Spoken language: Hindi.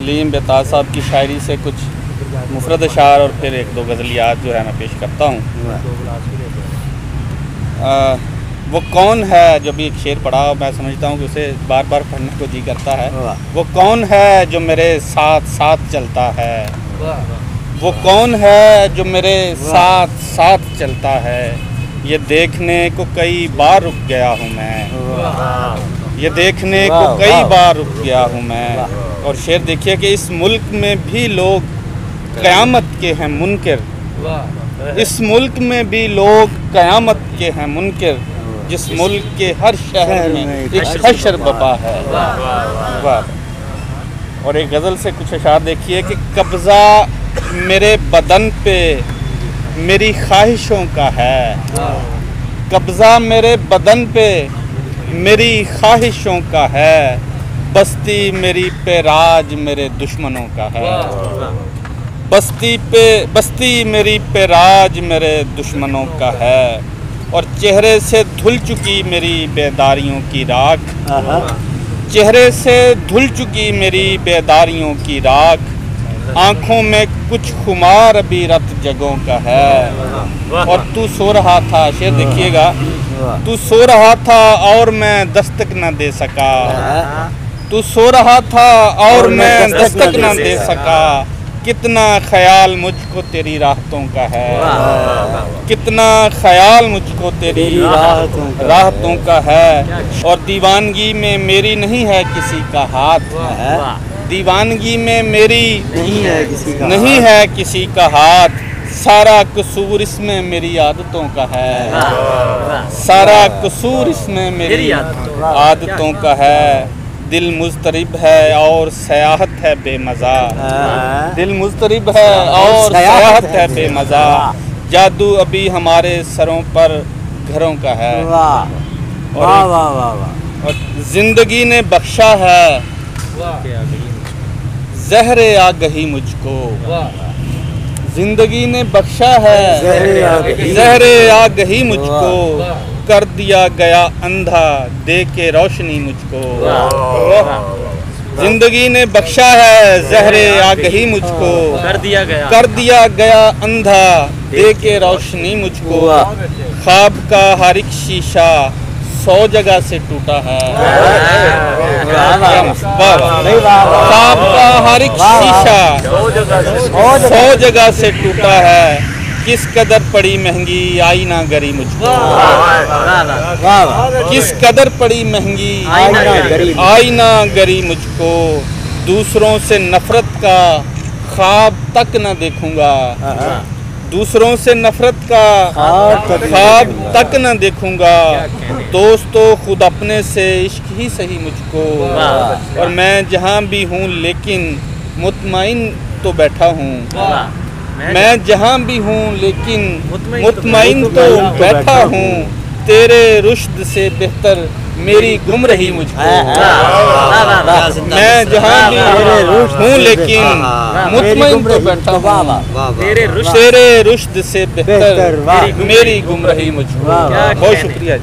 सलीम बेताज साहब की शायरी से कुछ मुफरद अशार और फिर एक दो गज़लियात जो है मैं पेश करता हूँ। वो कौन है, जब एक शेर पढ़ा मैं समझता हूँ कि उसे बार बार पढ़ने को जी करता है। वो कौन है जो मेरे साथ साथ चलता है, वो कौन है जो मेरे साथ साथ चलता है। ये देखने को कई बार रुक गया हूँ मैं, ये देखने को कई बार रुक गया हूँ मैं। और शेर देखिए कि इस मुल्क में भी लोग क़यामत के हैं मुनकिर, इस मुल्क में भी लोग क़यामत के हैं मुनकिर, जिस मुल्क के हर शहर में एक हशर बपा है। वाह। और एक गज़ल से कुछ अशार देखिए कि कब्ज़ा मेरे बदन पे मेरी ख्वाहिशों का है, कब्ज़ा मेरे बदन पे मेरी ख्वाहिशों का है, बस्ती मेरी पे राज मेरे दुश्मनों का है। बस्ती मेरी पे राज मेरे दुश्मनों का है। और चेहरे से धुल चुकी मेरी बेदारियों की राख, चेहरे से धुल चुकी मेरी बेदारियों की राख, आँखों में कुछ खुमार अभी रत जगहों का है। और तू सो रहा था, शेर देखिएगा, तू सो रहा था और मैं दस्तक न दे सका, तू सो रहा था और मैं दस्तक न दे सका। कितना ख्याल मुझको तेरी राहतों का है, कितना ख्याल मुझको तेरी राहतों का है। और दीवानगी में मेरी नहीं है किसी का हाथ, दीवानगी में मेरी नहीं है किसी का हाथ, सारा कसूर इसमें मेरी आदतों का है, सारा कसूर इसमें मेरी आदतों का है। दिल मुज़तरिब है और सयाहत है बेमज़ा, दिल मुज़तरिब है और सयाहत है बेमज़ा, जादू अभी हमारे सरों पर घरों का है। और जिंदगी ने बख्शा है ज़हरे आगही मुझको, जिंदगी ने बख्शा है ज़हरे आगही मुझको, कर दिया गया अंधा दे के रोशनी मुझको। जिंदगी ने बख्शा है ज़हरे आगही मुझको, कर दिया गया अंधा दे के रोशनी मुझको। ख्वाब का हर एक शीशा 100 जगह से टूटा है, ख्वाब का हर एक शीशा 100 जगह से टूटा है। किस कदर पड़ी महंगी आईना गरी मुझको, किस कदर पड़ी महंगी आईना गरी मुझको। दूसरों से नफरत का ख्वाब तक न देखूंगा, दूसरों से नफरत का ख्वाब तक न देखूंगा। दोस्तों खुद अपने से इश्क ही सही मुझको, और मैं जहाँ भी हूँ लेकिन मुतमईन तो बैठा हूँ, मैं जहाँ भी हूँ लेकिन मुतमईन तो बैठा हूँ। तेरे रुश्द से बेहतर मेरी गुम रही मुझको, मैं जहाँ भी हूँ लेकिन मुतमईन तो बैठा हूँ। तेरे रुश्द से बेहतर मेरी गुम रही मुझको। बहुत शुक्रिया।